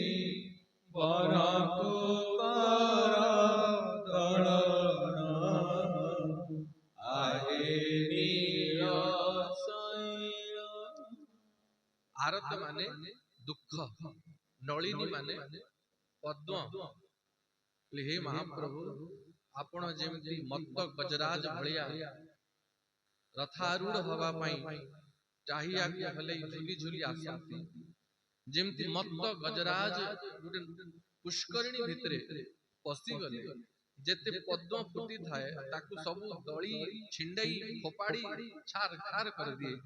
ବରକୁ କର ଦଳନ आहे नीଳ ଶୈଳ। ଆରତ ମାନେ ଦୁଃଖ, ନଳିନୀ ମାନେ ପଦ୍ମ। ହେ ମହାପ୍ରଭୁ, ଆପଣ ଯେମିତି ମତ୍ତ ଗଜରାଜ ଭଳିଆ ରଥାରୂଢ ହବା ପାଇଁ ଚାହିଆକୁ ହେଲେ ଝୁଲି ଝୁଲି ଆସନ୍ତି, ଯେମିତି ମତ୍ତ ଗଜରାଜ ଗୋଟେ ପୁଷ୍କରିଣୀ ଭିତରେ ପଶିଗଲେ ଯେତେ ପଦ୍ମ ଫୁଟି ଥାଏ ତାକୁ ସବୁ ଦଳି ଛିଣ୍ଡେଇ ଫୋପାଡି ଛାର ଖାର କରିଦିଏ।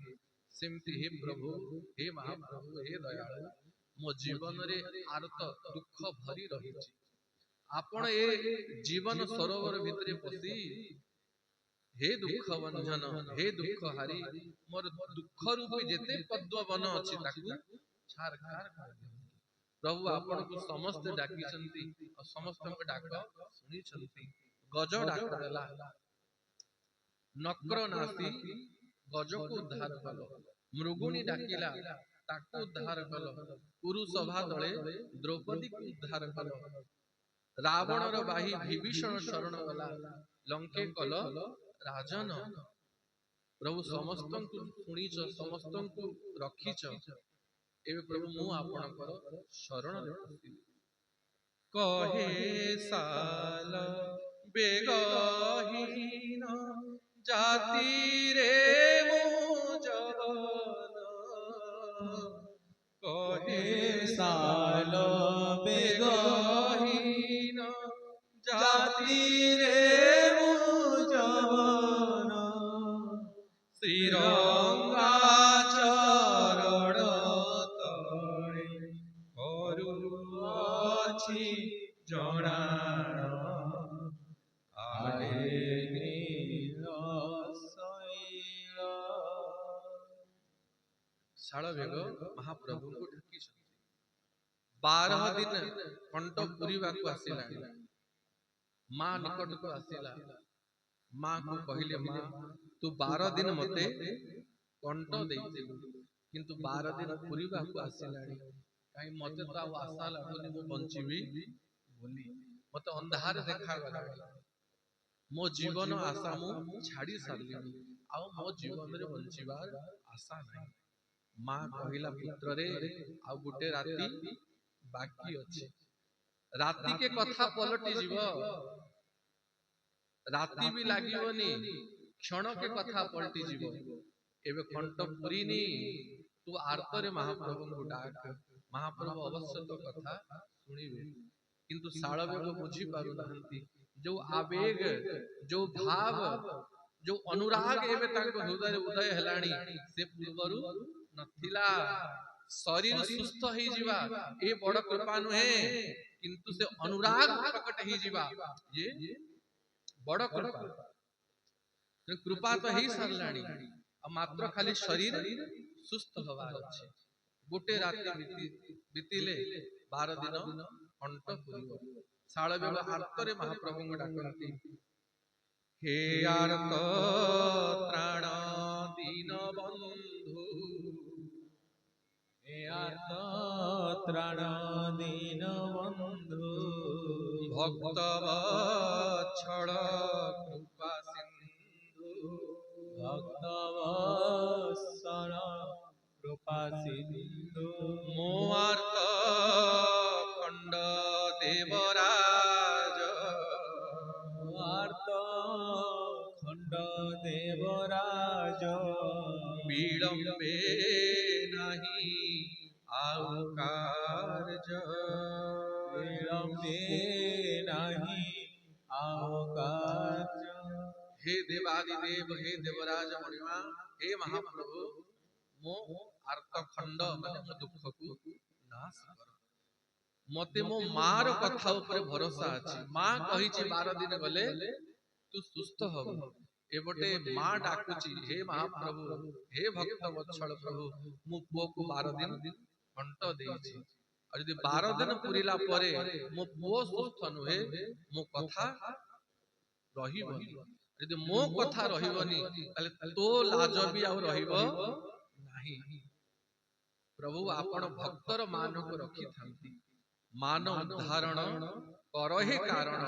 ସେମିତି ହେ ପ୍ରଭୁ, ହେ ମହାପ୍ରଭୁ, ହେ ଦୟାଳୁ, ମୋ ଜୀବନରେ ଆରତ ଦୁଃଖ ଭରି ରହିଛି। ଆପଣ ଏ ଜୀବନ ସରୋବର ଭିତରେ ପଶି ହେ ଦୁଃଖ ଭଞ୍ଜନ, ହେ ଦୁଃଖ ହାରି, ମୋର ଦୁଃଖ ରୂପୀ ଯେତେ ପଦ୍ମବନ ଅଛି ତାକୁ ଛାର ଖାର କରିଦିଅନ୍ତୁ। ପ୍ରଭୁ ଆପଣଙ୍କୁ ସମସ୍ତେ ଡାକିଛନ୍ତି ଆଉ ସମସ୍ତଙ୍କ ଡାକ ଶୁଣିଛନ୍ତି। ଗଜ ଡାକ ଦେଲା, ନକ୍ର ନାସି ଗଜକୁ ଉଦ୍ଧାର କଲ, ମୃଗୁଣୀ ଡାକିଲା ତାକୁ ଉଦ୍ଧାର କଲ, କୁରୁ ସଭା ତଳେ ଦ୍ରୌପଦୀକୁ ଉଦ୍ଧାର କଲ, ରାବଣର ବାହି ବିଭୀଷଣ ଶରଣ ଗଲା, ଲଙ୍କେ କଲ ରାଜନ। ପ୍ରଭୁ ସମସ୍ତଙ୍କୁ ଶୁଣିଛ, ସମସ୍ତଙ୍କୁ ରଖିଛ। ଏବେ ପ୍ରଭୁ ମୁଁ ଆପଣଙ୍କର ଶରଣରେ ପଶିଲି। କହେ ସାଲ ବେଗହୀନ ଜାତିରେ ମୁଁ ଜବନ, କହେ ସାଲ ବେଗହୀନ ଜାତିରେ ମୁଁ ଯବନ, ଶ୍ରୀରଙ୍ଗା ଚରଣ ତଳେ କରୁଅଛି ଜଣାଣ, आहे नीଳ ଶୈଳ। ଶାଳବେଗ ମହାପ୍ରଭୁଙ୍କୁ ଡାକିଛନ୍ତି। 12 ଦିନ କଣ୍ଟ ପୁରିବାକୁ ଆସିଲାଣି। ମା ନିକଟକୁ ଆସିଲା, माँ को कहले माँ तू 12 दिन मते कंट देइथिलु किंतु 12 दिन पुरीबा को आसिलाणी काई मते तो आ आशा लागुनी मु बंचीबी बोली मते अंधार देखा गलाणी मो जीवन आशा मु छाड़ी सारलिनी आ मो जीवन रे बंचीबार आशा नाही माँ कहिला पुत्र रे आ गुटे राती बाकी अछि राती के कथा पलटि जीव राती भी लागिवनी क्षण के कथा पलटि जीव एबे कंठ पुरीनी तू आर्तरे महाप्रभु को डाक महाप्रभु अवश्य तो कथा सुनिबे किंतु साळवेग बुझी पारु नाहंती जो आवेग जो भाव जो अनुराग एबे तांको हृदय उदय हेलाणी से पूर्वरु नथिला शरीर सुस्थ ही जीवा ए बड़ कृपा नुहे किंतु से अनुराग प्रकट ही जीवा ये बड़ कृपा कृपा तो ही सरलाणी आ मात्र खाली शरीर सुस्थ हवार अछि गोटे राति बीतिले 12 दिन कंठ पुरिव साळवेग आर्तरे महाप्रभु को डाकंती हे आर्त त्राण दीन बंधु हे आर्त त्राण दीन बंधु भक्त वत्सल कृपा सिंधु भक्त वत्सल कृपा सिंधु मो आर्त खंड देवराज आर्त खंड देवराज विलंबे नहीं आउ कार्य विलंबे नहीं आओ कार्य हे देवादिदेव हे देवराज मणिमा हे महाप्रभु मो आर्त खंड माने मो दुख को नाश कर मते मो मार कथा ऊपर भरोसा अछि मां कहि छी 12 दिन गले तू सुस्थ हब एबटे मां डाकुची हे महाप्रभु हे भक्त वत्सल प्रभु मु पुओ को 12 दिन कंट देइछि और यदि 12 दिन पुरिला परे मो पुओ सुस्थ नुहे मो कथा रहिबनी यदि मो कथा रहिबनी ताले तो लाज भी आ रहिबो नाही प्रभु आपण भक्तर मान को रखि थांती मान उद्धारण करहे कारण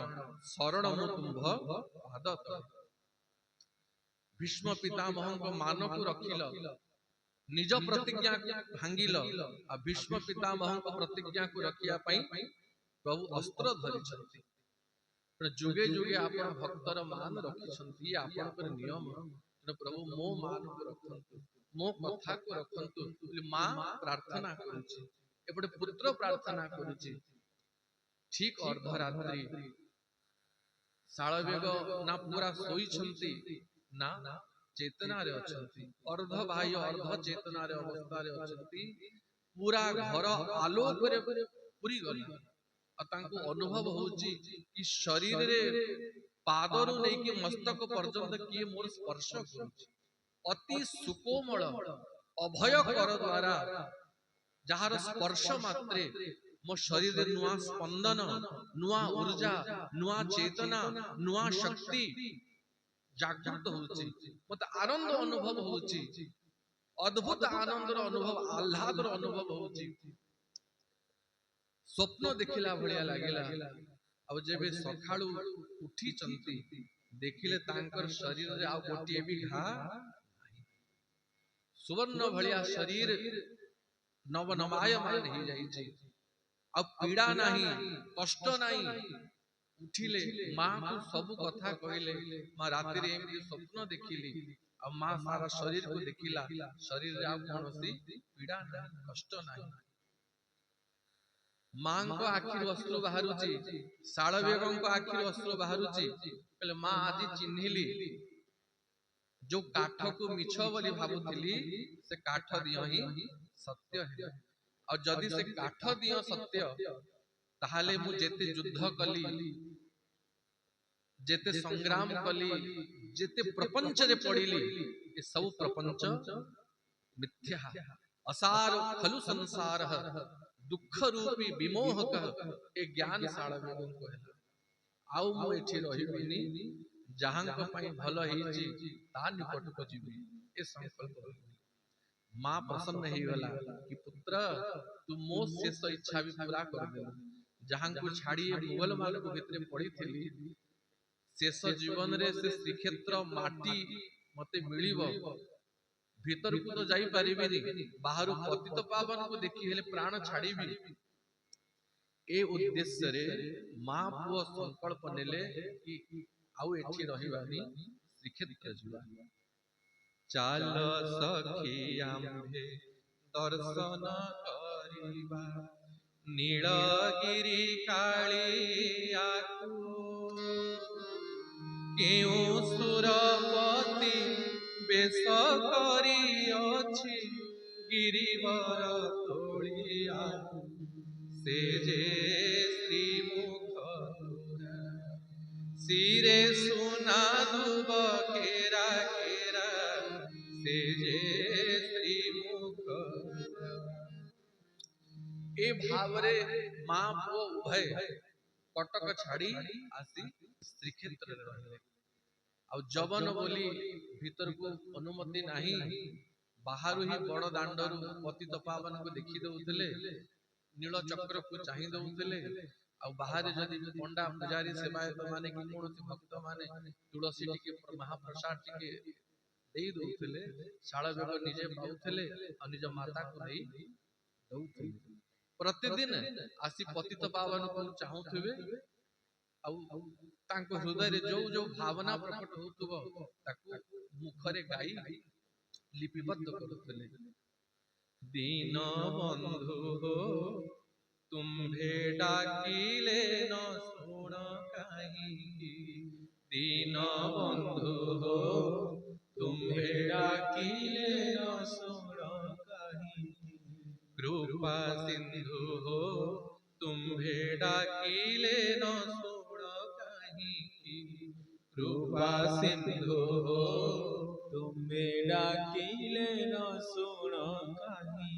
शरण मु तुम्भ पाद तले भीष्म पितामह को मान को रखिल निज प्रतिज्ञा भांगिल आ भीष्म पितामह को प्रतिज्ञा को रखिया पई प्रभु अस्त्र धरि छथि जुगे जुगे आपण भक्तर मान रखि छथि आपण पर नियम प्रभु मो मान को रखंतु मो कथा को रखंतु मां प्रार्थना करूची एपटे पुत्र प्रार्थना करूची ठीक अर्धरात्रि साळवेग ना पूरा सोई छंती ना चेतना रे अछंती अर्ध बाह्य अर्ध चेतना रे अवस्था रे अछंती पूरा घर आलोक रे पूरी गला तांको अनुभव होची कि शरीर रे पादरु नै कि मस्तक पर्यंत किए मोर स्पर्श करूची अति सुकोमल अभय कर द्वारा जहार स्पर्श मात्रे मो शरीर रे नुआ स्पंदन नुआ ऊर्जा नुआ चेतना नुआ शक्ति जागृत होची मत आनंद अनुभव होची अद्भुत आनंद रो अनुभव आह्लाद रो अनुभव होची स्वप्न देखिला भलिया लागिला अब जेबे सखाळू उठी चंती देखिले तांकर शरीर रे आ गोटिए भी घा सुवर्ण भलिया शरीर नव नमायमान ही जाई छी अब पीड़ा नहीं कष्ट नहीं उठिले मां को सब कथा कहले मां राति रे एमती स्वप्न देखिली अब मां सारा शरीर को देखिला शरीर रे आ कोनोसी पीड़ा नहीं कष्ट नहीं मां को आखिर अश्रु बाहरुची साळवेगं को आखिर अश्रु बाहरुची कहले मां आदि चिन्हिली जो काठ को मिछ बोली भाबुथिली से काठ दियो ही सत्य है और जदि से काठ दियो सत्य ताहाले मु जेते युद्ध कली जेते संग्राम कली जेते प्रपंच रे पड़िली ये सब प्रपंच मिथ्या असार खलु संसार दुख रूपी विमोहक ए ज्ञान साळवेगं को है आउ मु एठी रहिबिनी जहांको पाई भल हेची ता निकट को जीवी ए संकल्प मां प्रसन्न ही गला कि पुत्र तू मो शेष इच्छा भी पूरा कर दे जहांको छाड़ी मुगल मान को भितरे पड़ी थी शेष जीवन रे से श्रीक्षेत्र माटी मते मिलिबो भीतर को तो जाई परिबिनी बाहर पतित पावन को देखि हेले प्राण छाड़ीबी ए उद्देश्य रे मां पुओ संकल्प नेले कि आउ एठी रहिबानी श्रीक्षेत्र जीवा चाल सखी आम्भे दर्शन करिबा नीलगिरी कालियाकु केउ सुरपति बेश करी अछि गिरिवर तोलिया से जे श्रीमुख सिरे सुना दुब केरा केरा से जे श्रीमुख ए भावरे मां पुओ उभय कटक छाड़ी आसी श्रीक्षेत्र रहिले आ जवन बोली भीतर को अनुमति नाही बाहर ही बड़ दांडरू पतित पावन को देखि दउतले नील चक्र को चाहि दउतले आ बाहर जदि पंडा पुजारी सेवायत माने कि कोनोसी भक्त माने तुलसी टिके महाप्रसाद टिके देई दउतले शाळ बेग निजे पाउतले आ निज माता को देई दउतले प्रतिदिन आसी पतित पावन को चाहुथबे आउ तांको हृदय रे जो जो भावना प्रकट होतबो ताकू मुखरे गाई लिपिबद्ध करुतले दीन बंधु हो तुम्भे डाकिले न सुण काहि दीन बंधु हो तुम्भे डाकिले न सुण काहि कृपा सिंधु हो तुम्भे डाकिले न सुण काहि कृपा सिंधु हो तुम्भे डाकिले न सुण काहि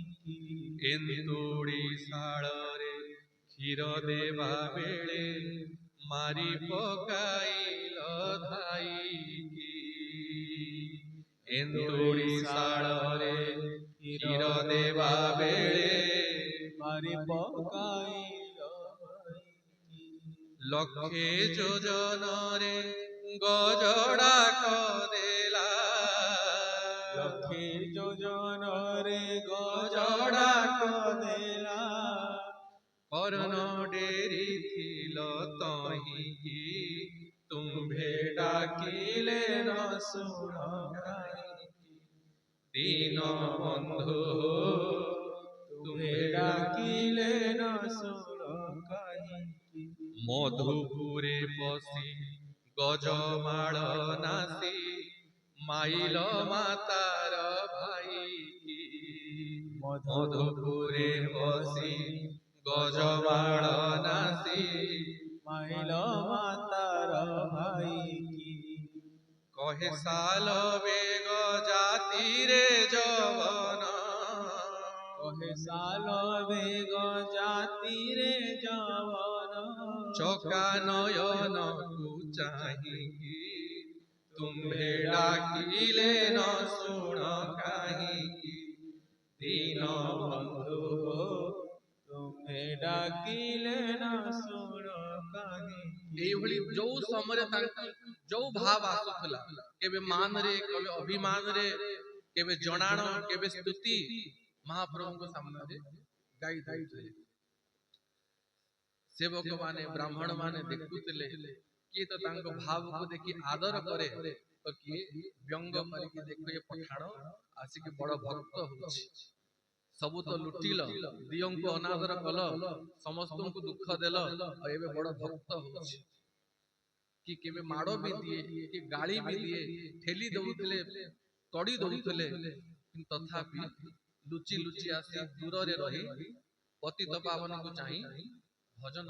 एंतुड़ी साळरे क्षीर देवा बेले मारी पकाइल धाई एंतुड़ी साळरे क्षीर देवा बेले मारी पकाइल लक्षे योजन रे गजड़ा कदेला लक्षे योजन रे गजड़ा कदेला कर्ण डेरी थिल तही तुम्भे डाकिले न सुण दीन बंधु तुम्भे डाकिले न सुण काहि मधुपुरे बसी गजमाल नासी माइल मातार भाई मधुपुरे बसी गजमाल नासी माइल मातार भाई कहे साल बेग जाति रे जवन कहे साल बेग जाति रे जवन चका नयन को चाहि तुम्भे डाकिले न सुण काहि दीन बंधु तुम्भे डाकिले न सुण काहि एभली जो समय जो भाव आसुथला केबे मान रे केबे अभिमान रे केबे जणाण केबे स्तुति महाप्रभु को सामने रे गाई दाई सेवक माने ब्राह्मण माने देखुतले कि तो तांको भाव को देखि आदर करे तो कि व्यंग करके देखो ये पठाण आसिक बड़ भक्त होछि सबु तो लुटिल दियं को अनादर कल समस्त को दुख देल और एबे बड़ भक्त होछि कि केबे माड़ो भी दिए कि गाली भी दिए ठेली दउतले तड़ी दउतले किंतु तथापि लुचि लुचि आसी दूर रे रही पतित पावन को चाहि भजन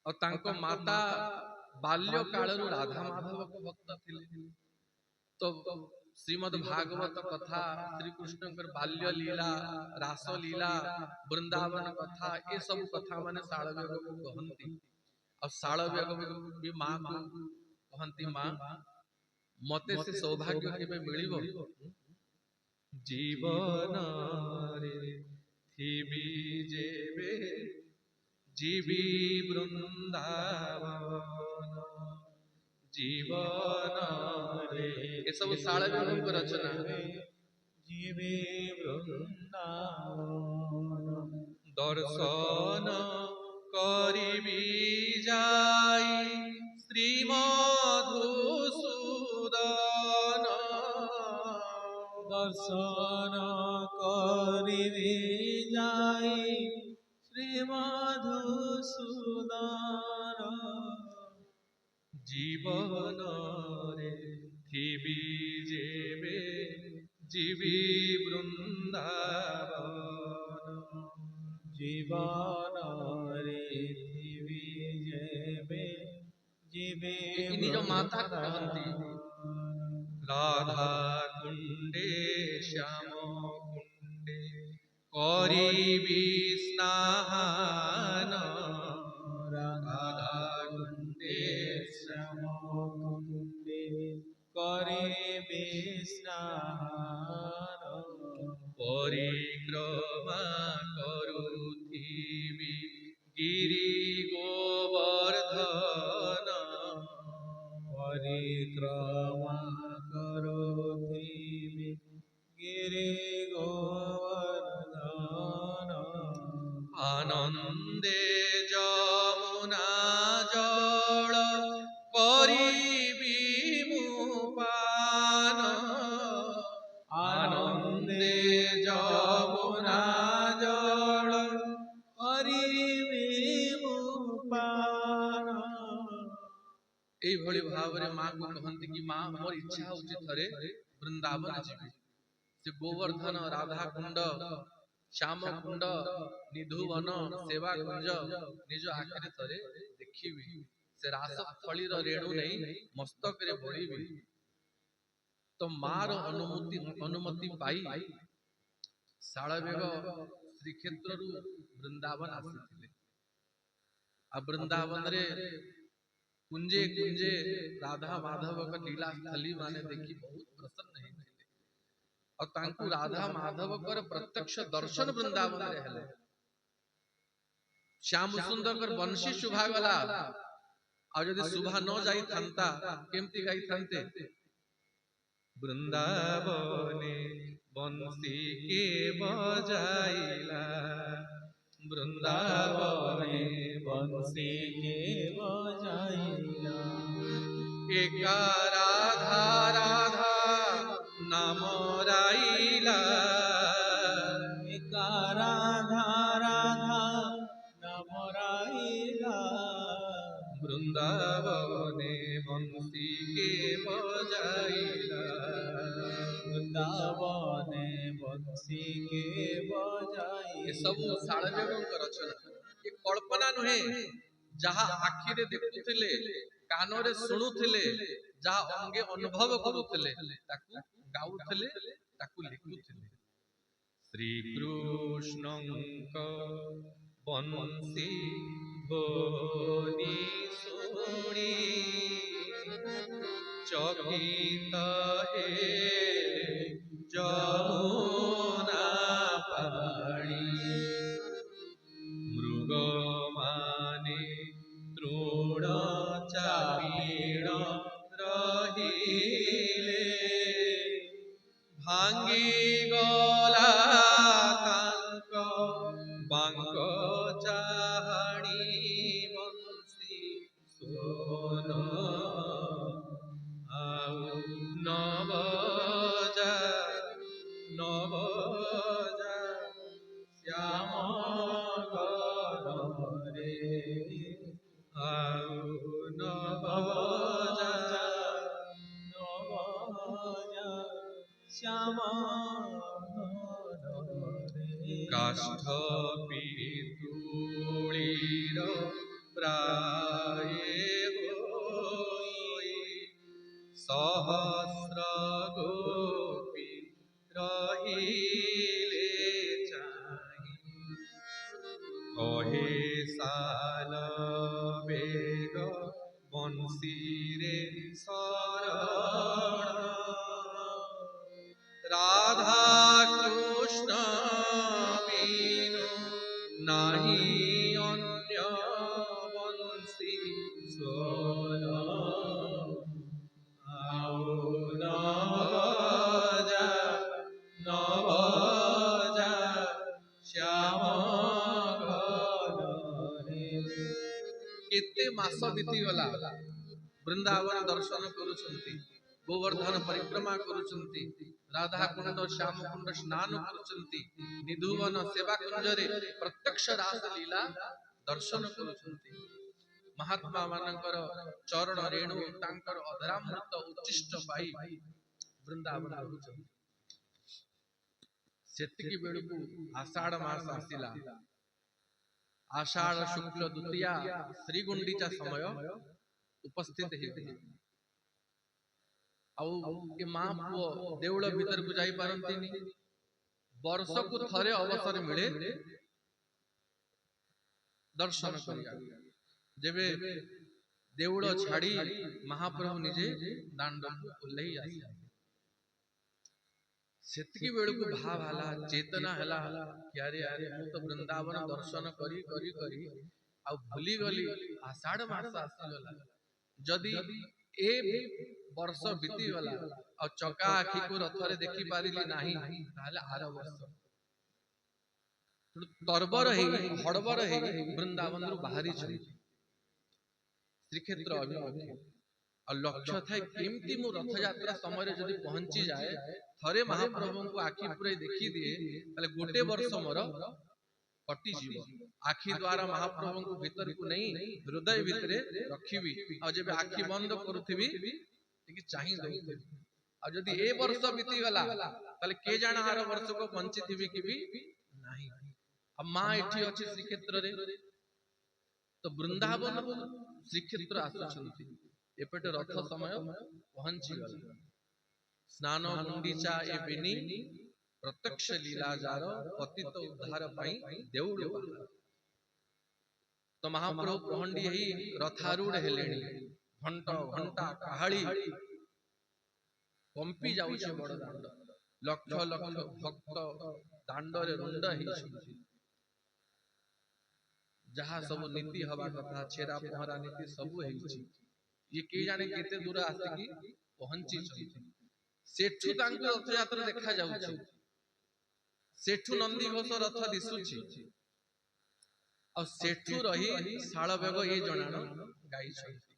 और तांको माता बाल्य कालरु राधा माधव को भक्त थिले तो श्रीमद् भागवत कथा श्री कृष्ण बाल्य लीला रास लीला वृंदावन कथा ये सब कथा माने साळवेग को कहंती और साळवेग भी मां को कहती माँ मते से सौभाग्य केबे मिलिबो जीवन रे थिबी जेबे जीवी वृंदावन जीवन रे ये सब साळवेणु को रचना जीवे वृंदावन दर्शन करिबी जाई श्री मधुसूदन दर्शन करिबी जाई श्री मधुसूदन जीवन रे थिबी जेबे जीवी वृंदावन जीवन रे थिबी जेबे जीवे इन्हीं जो माता कहती राधा कुंडे श्याम कुंडे करिबी स्नान राधा कुंडे श्याम कुंडे करिबी स्नान परिक्रमा करुथिबी गिरि गोवर्धन परिक्रमा करोथिबि गिरि गोवर्धन आनंदे जमुना जल करिबी मुपान आनंदे जमुना जल करिबि मुपान এইভଳି ଭାବରେ ମା କୁ କହନ୍ତି କି ମା ମୋର ଇଚ୍ଛା ହଉଛି ଥରେ ବୃନ୍ଦାବନ ଯିବି ସେ ଗୋବର୍ଦ୍ଧନ ରାଧା କୁଣ୍ଡ ଶ୍ୟାମ କୁଣ୍ଡ ନିଧୁବନ ସେବା କୁଞ୍ଜ ନିଜ ଆଖିରେ ଥରେ ଦେଖିବି ସେ ରାସ ଫଳୀର ରେଣୁ ନେଇ ମସ୍ତକରେ ବୋଳିବି ତ ମାର ଅନୁମତି ପାଇ ଶାଳବେଗ ଶ୍ରୀକ୍ଷେତ୍ରରୁ ବୃନ୍ଦାବନ ଆସିଥିଲେ ଆଉ ବୃନ୍ଦାବନରେ कुंजे कुंजे राधा माधव का लीला स्थली माने देखी बहुत प्रसन्न हेथिले और तांकु राधा माधव कर प्रत्यक्ष दर्शन वृंदावन रे हेले श्याम सुंदर कर बंशी शुभा गला और यदि शुभा न जाई थांता केमती गाई थांते वृंदावने बंसी के बजाइला वृंदावने बंसी के बजाइला एका राधा राधा नाम राइला एका राधा राधा नाम राइला वृंदावने बंसी के बजाइला वृंदावने बंसी के बजाइला ये सब साळवेगଙ୍କ रचना ये कल्पना नुहे जहा आखिरे देखुथिले कानरे सुनुथिले जहा अंगे अनुभव करुथिले ताकु गाउथिले ताकु लिखुथिले श्री कृष्णଙ୍କ बंसी ध्वनि सुनी चकित हे जमुना पाणी मृग माने तृण चापीण रहिले भांगी गला तांक बांक चाहाणी बंसी सोन आउ नवजा श्याम रे आउ नवजा श्याम काष्ठ पितुळीर प्राय होई सहस्र गोपी रहिले चाहि कहे साल बेग बंसी रे शरण राधा कृष्ण बिनु नाही अन्य बंसी स्वर आओ नवजा नवजा श्याम घरे केते मास बीती गला वृंदावन दर्शन करुछंती गोवर्धन परिक्रमा करुछंती राधा कुंड श्याम कुंड स्नान करुछंती निधुवन सेवा कुंजरे प्रत्यक्ष रास लीला दर्शन करुछंती महात्मा मानकर चरण रेणु तांकर अधरामृत उच्चिष्ट पाई वृंदावन रहुछंती सेतिकी बेळकु आषाढ़ मास आसिला आषाढ़ शुक्ल द्वितीया श्री गुंडीचा समय उपस्थित हेते आउ ए मां पुओ देउळ भीतर को जाई पारंतिनी वर्ष को थरे अवसर मिले दर्शन करिया जेबे देउळ छाड़ी महाप्रभु निजे दांड ओल्लई आसी सेतकी बेळकु भाव आला चेतना हला कि अरे अरे मु तो वृंदावन दर्शन करी करी करी आ भूली गली आषाढ़ मास आसीगला जदि ए वर्ष बीती गला आ चका आखी को रथरे देखि पारिली नाही ताले आर वर्ष तरबर हे हड़बर हे वृंदावन रु बाहरी छथि श्रीक्षेत्र अभिमुखे और लक्ष्य थाए केमती मु रथ यात्रा समय जदि पहुंची जाए थरे महाप्रभु को आखि पुरे देखि दिए ताले गोटे वर्ष मोर कटि जीव आखि द्वारा महाप्रभु को भीतर को नहीं हृदय भितरे रखिबी और जब आखि बंद करूथिबी कि चाहि दउथिबी और जदि ए वर्ष बीती गला ताले के जाना आर वर्ष को बंची थिबी कि भी नाही अब मां एठी अछि श्रीक्षेत्र रे तो वृंदावन श्रीक्षेत्र आसुछंती एपटे रथ समय पहुंची गला स्नान गुंडीचा ए बेनी प्रत्यक्ष लीला जार पतित उद्धार पाई देउड़ तो महाप्रभु पहंडी ही रथारूढ़ हेलेनी घंटा घंटा काहाली कंपी जाउछे बड़ दांड लक्ष लक्ष भक्त दांडरे रुंड हेछिंती जहा सब नीति हवा कथा छेरा पहरा नीति सब हेछि ये के जाने केते दूर आसिकी पहुंची छथि सेठू तांको रथ यात्रा देखा जाउछे सेठू नंदी घोष रथ दिसुछि और सेठू रही शाल बेग ये जणाण गाई छथि